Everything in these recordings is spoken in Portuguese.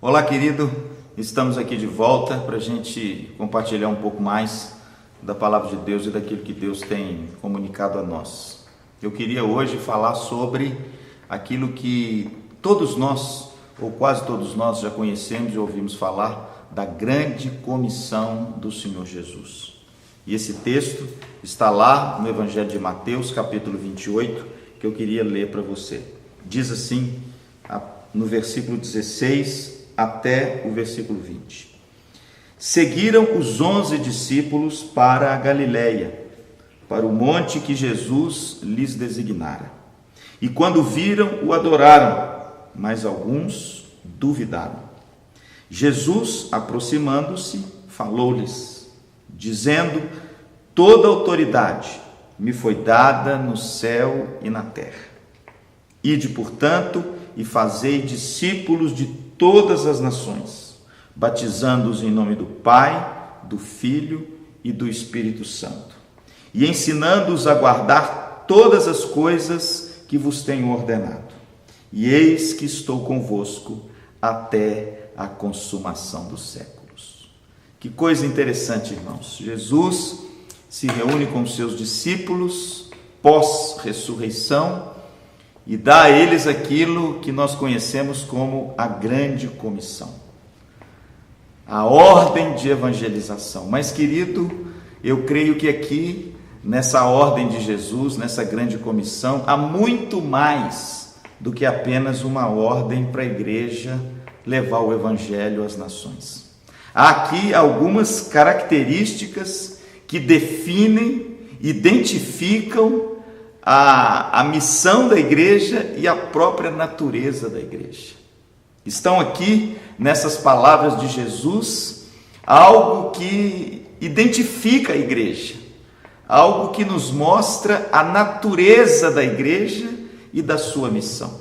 Olá, querido, estamos aqui de volta para a gente compartilhar um pouco mais da palavra de Deus e daquilo que Deus tem comunicado a nós. Eu queria hoje falar sobre aquilo que todos nós, ou quase todos nós, já conhecemos e ouvimos falar da grande comissão do Senhor Jesus. E esse texto está lá no Evangelho de Mateus, capítulo 28, que eu queria ler para você. Diz assim, no versículo 16 até o versículo 20. Seguiram os 11 discípulos para a Galiléia, para o monte que Jesus lhes designara. E quando viram, o adoraram, mas alguns duvidaram. Jesus, aproximando-se, falou-lhes, dizendo: toda autoridade me foi dada no céu e na terra. Ide, portanto, e fazei discípulos de todas as nações, batizando-os em nome do Pai, do Filho e do Espírito Santo, e ensinando-os a guardar todas as coisas que vos tenho ordenado. E eis que estou convosco até a consumação dos séculos. Que coisa interessante, irmãos. Jesus se reúne com os seus discípulos pós-ressurreição e dá a eles aquilo que nós conhecemos como a grande comissão, a ordem de evangelização. Mas, querido, eu creio que aqui, nessa ordem de Jesus, nessa grande comissão, há muito mais do que apenas uma ordem para a igreja levar o evangelho às nações. Há aqui algumas características que definem, identificam a missão da igreja e a própria natureza da igreja. Estão aqui, nessas palavras de Jesus, algo que identifica a igreja, algo que nos mostra a natureza da igreja e da sua missão.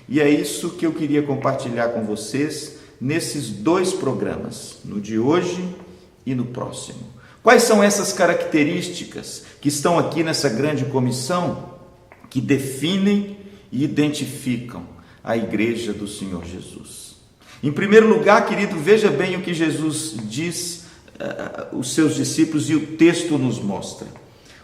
E é isso que eu queria compartilhar com vocês nesses dois programas, no de hoje e no próximo. Quais são essas características que estão aqui nessa grande comissão que definem e identificam a igreja do Senhor Jesus? Em primeiro lugar, querido, veja bem o que Jesus diz aos seus discípulos e o texto nos mostra.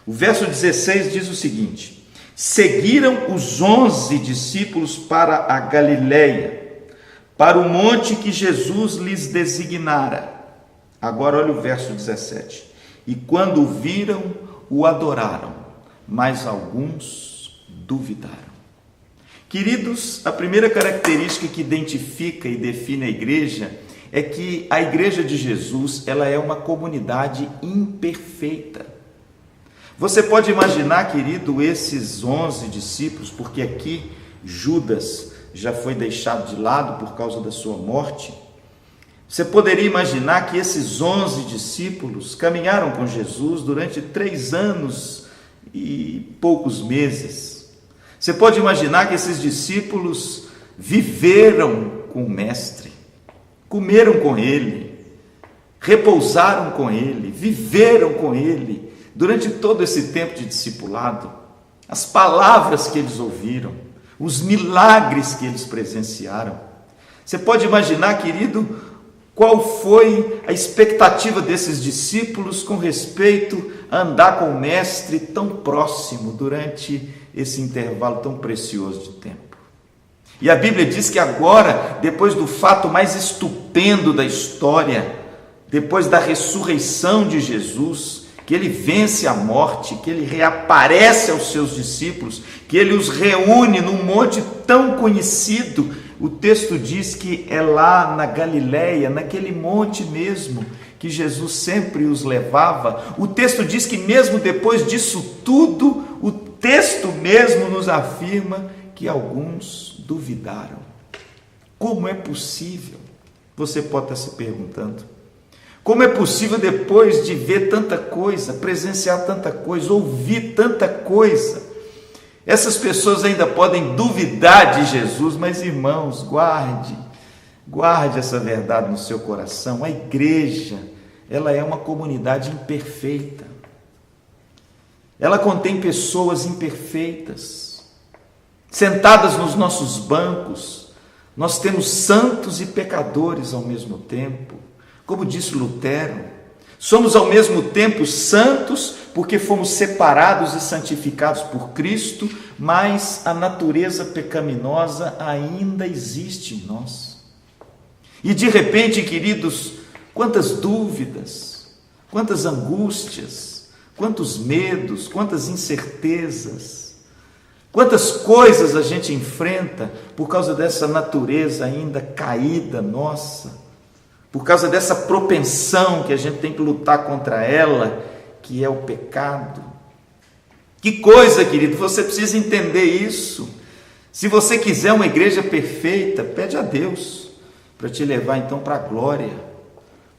O verso 16 diz o seguinte: seguiram os 11 discípulos para a Galiléia, para o monte que Jesus lhes designara. Agora olha o verso 17. E quando o viram, o adoraram, mas alguns duvidaram. Queridos, a primeira característica que identifica e define a igreja é que a igreja de Jesus, ela é uma comunidade imperfeita. Você pode imaginar, querido, esses 11 discípulos, porque aqui Judas já foi deixado de lado por causa da sua morte. Você poderia imaginar que esses 11 discípulos caminharam com Jesus durante 3 anos e poucos meses. Você pode imaginar que esses discípulos viveram com o Mestre, comeram com Ele, repousaram com Ele, viveram com Ele durante todo esse tempo de discipulado. As palavras que eles ouviram, os milagres que eles presenciaram. Você pode imaginar, querido, qual foi a expectativa desses discípulos com respeito a andar com o Mestre tão próximo durante esse intervalo tão precioso de tempo? E a Bíblia diz que agora, depois do fato mais estupendo da história, depois da ressurreição de Jesus, que ele vence a morte, que ele reaparece aos seus discípulos, que ele os reúne num monte tão conhecido. O texto diz que é lá na Galiléia, naquele monte mesmo, que Jesus sempre os levava. O texto diz que mesmo depois disso tudo, o texto mesmo nos afirma que alguns duvidaram. Como é possível? Você pode estar se perguntando. Como é possível, depois de ver tanta coisa, presenciar tanta coisa, ouvir tanta coisa, essas pessoas ainda podem duvidar de Jesus? Mas, irmãos, guarde essa verdade no seu coração. A igreja, ela é uma comunidade imperfeita. Ela contém pessoas imperfeitas, sentadas nos nossos bancos, Nós temos santos e pecadores ao mesmo tempo. Como disse Lutero, somos ao mesmo tempo santos porque fomos separados e santificados por Cristo, mas a natureza pecaminosa ainda existe em nós. E de repente, queridos, quantas dúvidas, quantas angústias, quantos medos, quantas incertezas, quantas coisas a gente enfrenta por causa dessa natureza ainda caída nossa, por causa dessa propensão que a gente tem que lutar contra ela, que é o pecado. Que coisa, querido, você precisa entender isso. Se você quiser uma igreja perfeita, pede a Deus para te levar então para a glória,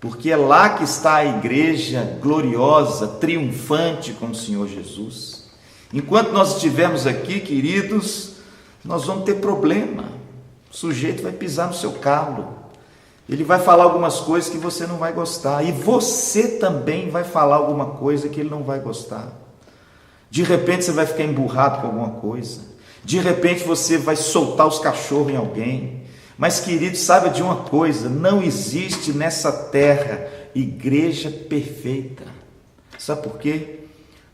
porque é lá que está a igreja gloriosa, triunfante com o Senhor Jesus. Enquanto nós estivermos aqui, queridos, nós vamos ter problema. O sujeito vai pisar no seu calo, ele vai falar algumas coisas que você não vai gostar, e você também vai falar alguma coisa que ele não vai gostar. De repente você vai ficar emburrado com alguma coisa, de repente você vai soltar os cachorros em alguém. Mas, querido, saiba de uma coisa: não existe nessa terra igreja perfeita. Sabe por quê?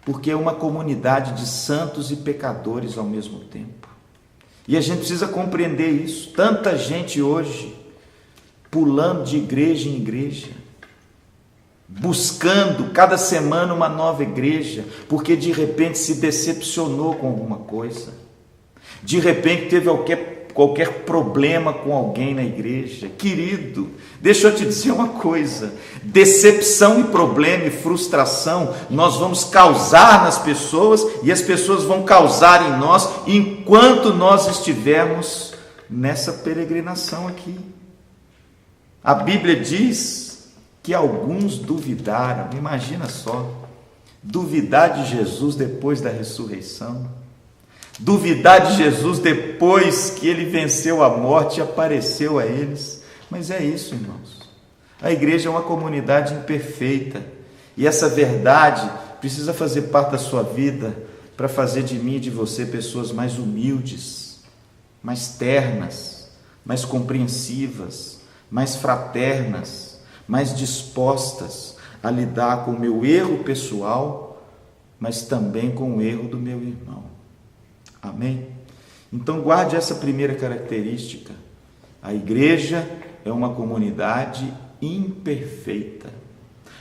Porque é uma comunidade de santos e pecadores ao mesmo tempo. E a gente precisa compreender isso. Tanta gente hoje pulando de igreja em igreja, buscando cada semana uma nova igreja, porque de repente se decepcionou com alguma coisa, de repente teve qualquer problema com alguém na igreja. Querido, deixa eu te dizer uma coisa: decepção e problema e frustração nós vamos causar nas pessoas, e as pessoas vão causar em nós enquanto nós estivermos nessa peregrinação aqui. A Bíblia diz que alguns duvidaram. Imagina só, duvidar de Jesus depois da ressurreição, duvidar de Jesus depois que ele venceu a morte e apareceu a eles. Mas é isso, irmãos. A igreja é uma comunidade imperfeita, e essa verdade precisa fazer parte da sua vida para fazer de mim e de você pessoas mais humildes, mais ternas, mais compreensivas, mais fraternas, mais dispostas a lidar com o meu erro pessoal, mas também com o erro do meu irmão. Amém? Então guarde essa primeira característica: a igreja é uma comunidade imperfeita.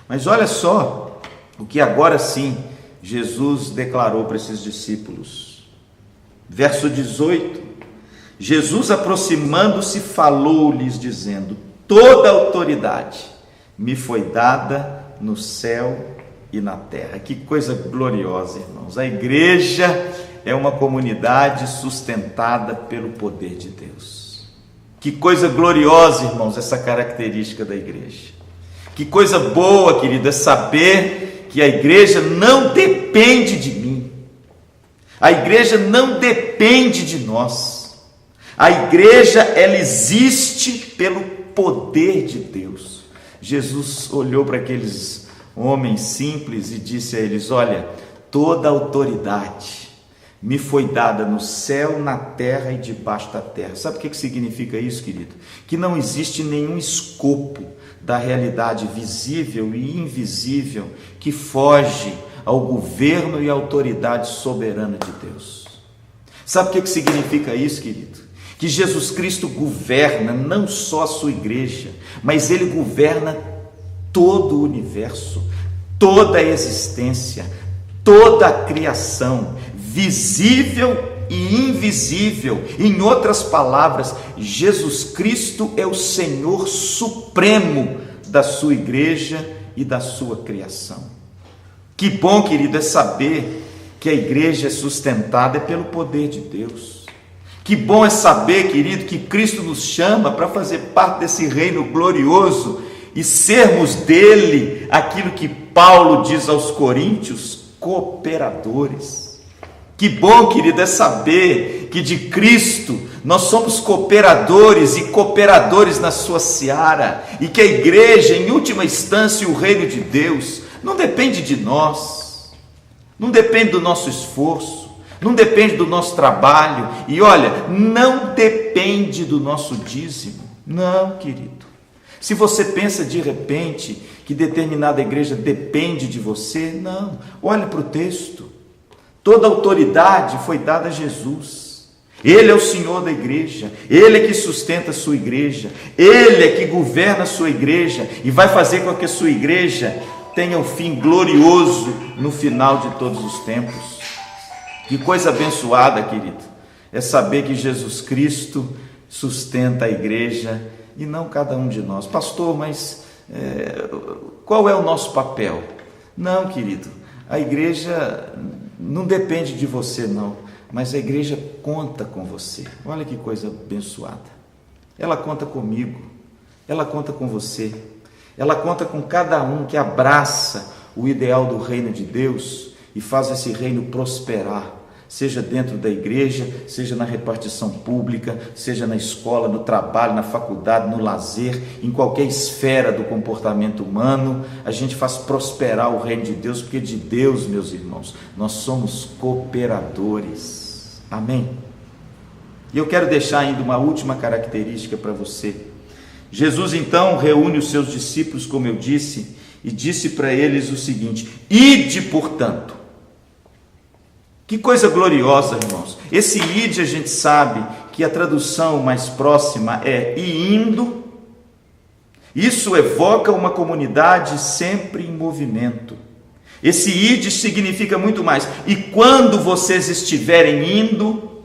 Mas olha só o que agora sim Jesus declarou para esses discípulos. Verso 18: Jesus, aproximando-se, falou-lhes dizendo: toda autoridade me foi dada no céu e na terra. Que coisa gloriosa, irmãos. A igreja é uma comunidade sustentada pelo poder de Deus. Que coisa gloriosa, irmãos, essa característica da igreja. Que coisa boa, querido, é saber que a igreja não depende de mim. A igreja não depende de nós. A igreja, ela existe pelo poder de Deus. Jesus olhou para aqueles homens simples e disse a eles: olha, toda autoridade me foi dada no céu, na terra e debaixo da terra. Sabe o que significa isso, querido? Que não existe nenhum escopo da realidade visível e invisível que foge ao governo e à autoridade soberana de Deus. Sabe o que significa isso, querido? Que Jesus Cristo governa não só a sua igreja, mas Ele governa todo o universo, toda a existência, toda a criação, visível e invisível. Em outras palavras, Jesus Cristo é o Senhor supremo da sua igreja e da sua criação. Que bom, querido, é saber que a igreja é sustentada pelo poder de Deus. Que bom é saber, querido, que Cristo nos chama para fazer parte desse reino glorioso e sermos dele aquilo que Paulo diz aos Coríntios: cooperadores. Que bom, querido, é saber que de Cristo nós somos cooperadores e cooperadores na sua seara, e que a igreja, em última instância, o reino de Deus, não depende de nós, não depende do nosso esforço, não depende do nosso trabalho, e olha, não depende do nosso dízimo. Não, querido. Se você pensa de repente que determinada igreja depende de você, não. Olhe para o texto. Toda autoridade foi dada a Jesus. Ele é o Senhor da igreja, Ele é que sustenta a sua igreja, Ele é que governa a sua igreja e vai fazer com que a sua igreja tenha um fim glorioso no final de todos os tempos. Que coisa abençoada, querido, é saber que Jesus Cristo sustenta a igreja e não cada um de nós. Pastor, mas qual é o nosso papel? Não, querido, a igreja não depende de você, não, mas a igreja conta com você. Olha que coisa abençoada. Ela conta comigo, ela conta com você, ela conta com cada um que abraça o ideal do reino de Deus e faz esse reino prosperar, seja dentro da igreja, seja na repartição pública, seja na escola, no trabalho, na faculdade, no lazer, em qualquer esfera do comportamento humano. A gente faz prosperar o reino de Deus, porque de Deus, meus irmãos, nós somos cooperadores. Amém? E eu quero deixar ainda uma última característica para você. Jesus então reúne os seus discípulos, como eu disse, e disse para eles o seguinte: ide, portanto. Que coisa gloriosa, irmãos. Esse ide, a gente sabe que a tradução mais próxima é e indo. Isso evoca uma comunidade sempre em movimento. Esse ide significa muito mais. E quando vocês estiverem indo,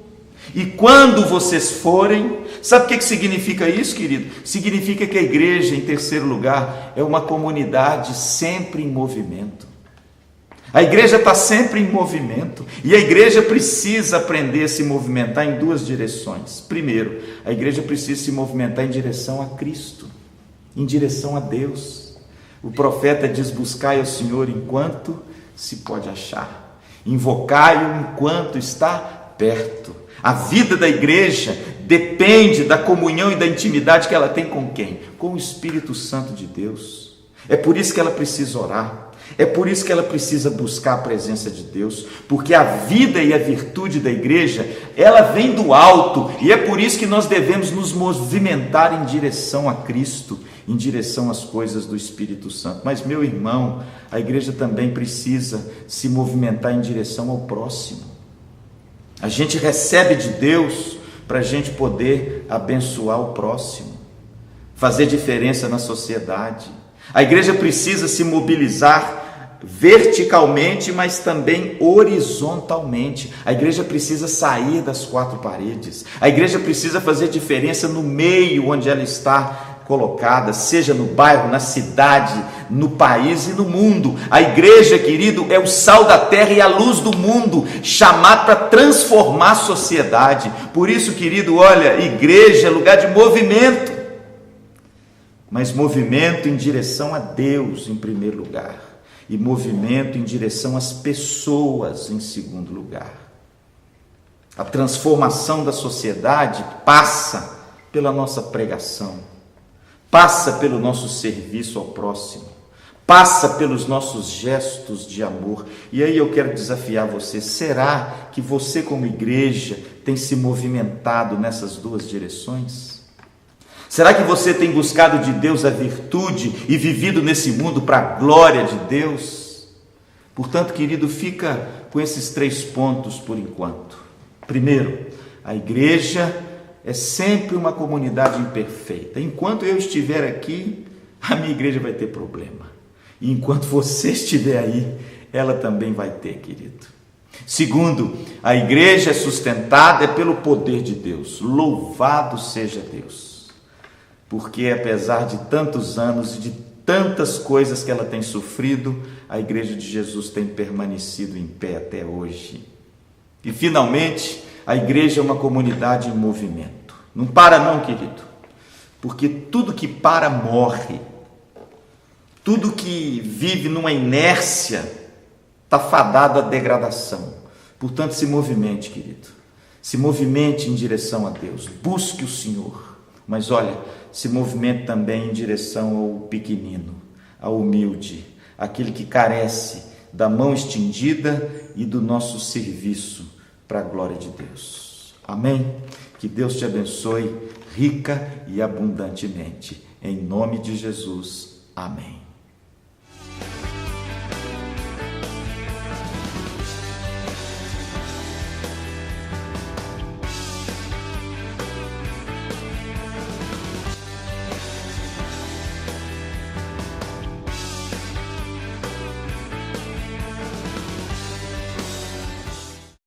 e quando vocês forem, sabe o que significa isso, querido? Significa que a igreja, em terceiro lugar, é uma comunidade sempre em movimento. A igreja está sempre em movimento e a igreja precisa aprender a se movimentar em duas direções. Primeiro, a igreja precisa se movimentar em direção a Cristo, em direção a Deus. O profeta diz: buscai ao Senhor enquanto se pode achar, invocai-o enquanto está perto. A vida da igreja depende da comunhão e da intimidade que ela tem com quem? Com o Espírito Santo de Deus. É por isso que ela precisa orar. É por isso que ela precisa buscar a presença de Deus, porque a vida e a virtude da igreja, ela vem do alto, e é por isso que nós devemos nos movimentar em direção a Cristo, em direção às coisas do Espírito Santo. Mas, meu irmão, a igreja também precisa se movimentar em direção ao próximo. A gente recebe de Deus para a gente poder abençoar o próximo, fazer diferença na sociedade. A igreja precisa se mobilizar verticalmente, mas também horizontalmente. A igreja precisa sair das quatro paredes. A igreja precisa fazer diferença no meio onde ela está colocada, seja no bairro, na cidade, no país e no mundo. A igreja, querido, é o sal da terra e a luz do mundo, chamado para transformar a sociedade. Por isso, querido, olha, igreja é lugar de movimento, mas movimento em direção a Deus em primeiro lugar, e movimento em direção às pessoas em segundo lugar. A transformação da sociedade passa pela nossa pregação, passa pelo nosso serviço ao próximo, passa pelos nossos gestos de amor. E aí eu quero desafiar você: será que você como igreja tem se movimentado nessas duas direções? Será que você tem buscado de Deus a virtude e vivido nesse mundo para a glória de Deus? Portanto, querido, fica com esses 3 pontos por enquanto. Primeiro, a igreja é sempre uma comunidade imperfeita. Enquanto eu estiver aqui, a minha igreja vai ter problema. E enquanto você estiver aí, ela também vai ter, querido. Segundo, a igreja é sustentada pelo poder de Deus. Louvado seja Deus. Porque apesar de tantos anos e de tantas coisas que ela tem sofrido, a igreja de Jesus tem permanecido em pé até hoje. E finalmente, a igreja é uma comunidade em movimento. Não para não, querido, porque tudo que para morre. Tudo que vive numa inércia está fadado à degradação. Portanto, se movimente, querido. Se movimente em direção a Deus. Busque o Senhor. Mas olha, se movimente também em direção ao pequenino, ao humilde, aquele que carece da mão estendida e do nosso serviço para a glória de Deus. Amém? Que Deus te abençoe rica e abundantemente. Em nome de Jesus. Amém.